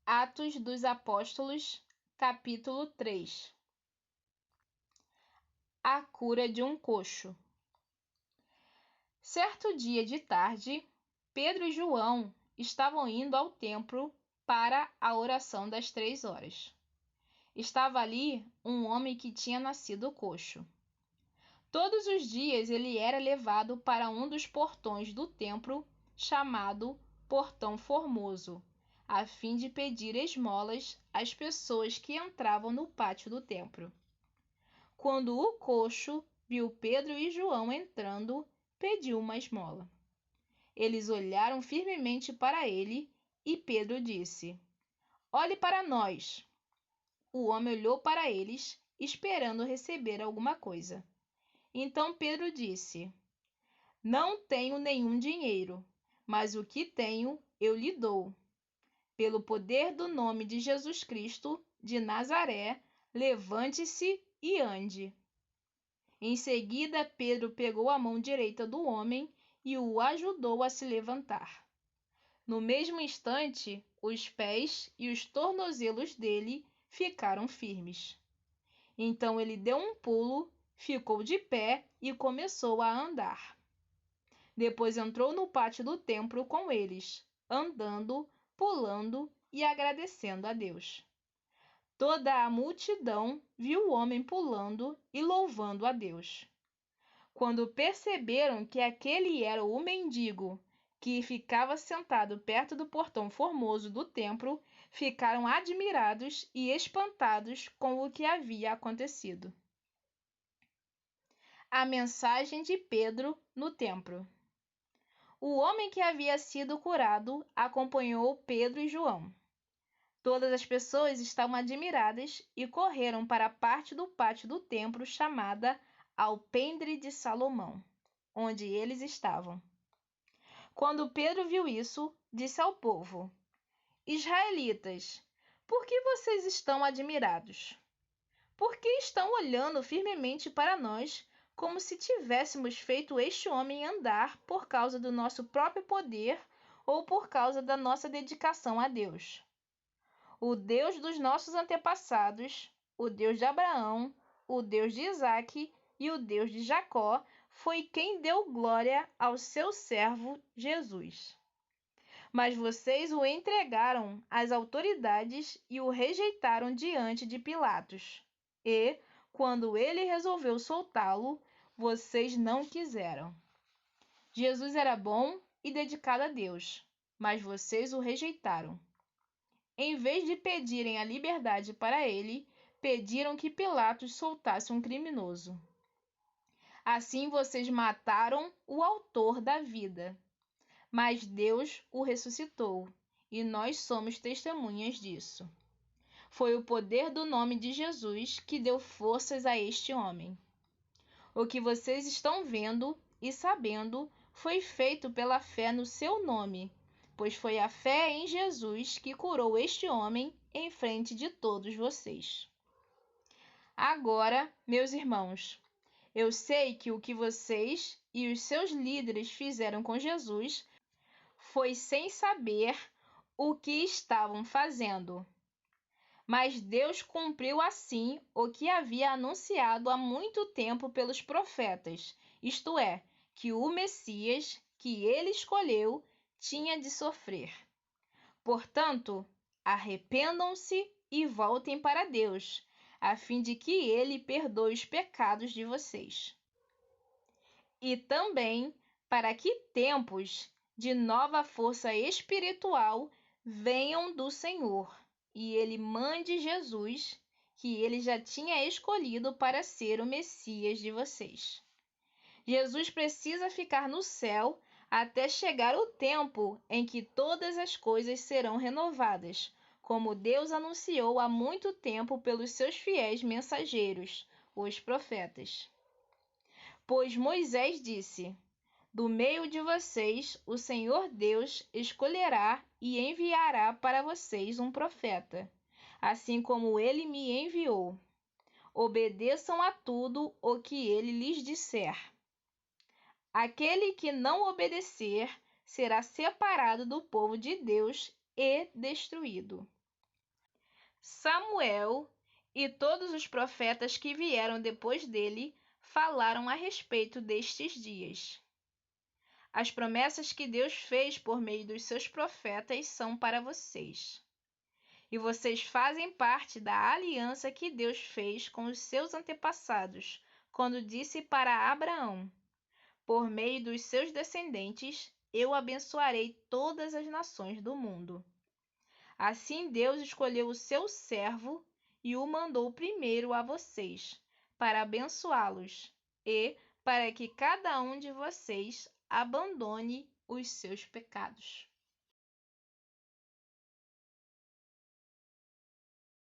Atos dos Apóstolos, capítulo 3. A cura de um coxo. Certo dia de tarde, Pedro e João estavam indo ao templo para a oração das 3 horas. Estava ali um homem que tinha nascido coxo. Todos os dias ele era levado para um dos portões do templo, chamado Portão Formoso, a fim de pedir esmolas às pessoas que entravam no pátio do templo. Quando o coxo viu Pedro e João entrando, pediu uma esmola. Eles olharam firmemente para ele e Pedro disse: "Olhe para nós." O homem olhou para eles, esperando receber alguma coisa. Então Pedro disse: "Não tenho nenhum dinheiro, mas o que tenho eu lhe dou. Pelo poder do nome de Jesus Cristo de Nazaré, levante-se e ande." Em seguida, Pedro pegou a mão direita do homem e o ajudou a se levantar. No mesmo instante, os pés e os tornozelos dele ficaram firmes. Então ele deu um pulo, ficou de pé e começou a andar. Depois entrou no pátio do templo com eles, andando, pulando e agradecendo a Deus. Toda a multidão viu o homem pulando e louvando a Deus. Quando perceberam que aquele era o mendigo que ficava sentado perto do portão formoso do templo, ficaram admirados e espantados com o que havia acontecido. A mensagem de Pedro no templo. O homem que havia sido curado acompanhou Pedro e João. Todas as pessoas estavam admiradas e correram para a parte do pátio do templo chamada Alpendre de Salomão, onde eles estavam. Quando Pedro viu isso, disse ao povo: "Israelitas, por que vocês estão admirados? Por que estão olhando firmemente para nós, como se tivéssemos feito este homem andar por causa do nosso próprio poder ou por causa da nossa dedicação a Deus? O Deus dos nossos antepassados, o Deus de Abraão, o Deus de Isaque e o Deus de Jacó, foi quem deu glória ao seu servo Jesus. Mas vocês o entregaram às autoridades e o rejeitaram diante de Pilatos. E, quando ele resolveu soltá-lo, vocês não quiseram. Jesus era bom e dedicado a Deus, mas vocês o rejeitaram. Em vez de pedirem a liberdade para ele, pediram que Pilatos soltasse um criminoso. Assim vocês mataram o autor da vida. Mas Deus o ressuscitou, e nós somos testemunhas disso. Foi o poder do nome de Jesus que deu forças a este homem. O que vocês estão vendo e sabendo foi feito pela fé no seu nome, pois foi a fé em Jesus que curou este homem em frente de todos vocês. Agora, meus irmãos, eu sei que o que vocês e os seus líderes fizeram com Jesus foi sem saber o que estavam fazendo. Mas Deus cumpriu assim o que havia anunciado há muito tempo pelos profetas, isto é, que o Messias, que ele escolheu, tinha de sofrer. Portanto, arrependam-se e voltem para Deus, a fim de que ele perdoe os pecados de vocês. E também para que tempos de nova força espiritual venham do Senhor, e ele mande Jesus, que ele já tinha escolhido para ser o Messias de vocês. Jesus precisa ficar no céu até chegar o tempo em que todas as coisas serão renovadas, como Deus anunciou há muito tempo pelos seus fiéis mensageiros, os profetas. Pois Moisés disse: "Do meio de vocês, o Senhor Deus escolherá e enviará para vocês um profeta, assim como ele me enviou. Obedeçam a tudo o que ele lhes disser. Aquele que não obedecer será separado do povo de Deus e destruído." Samuel e todos os profetas que vieram depois dele falaram a respeito destes dias. As promessas que Deus fez por meio dos seus profetas são para vocês. E vocês fazem parte da aliança que Deus fez com os seus antepassados, quando disse para Abraão: por meio dos seus descendentes, eu abençoarei todas as nações do mundo. Assim Deus escolheu o seu servo e o mandou primeiro a vocês, para abençoá-los e para que cada um de vocês abandone os seus pecados.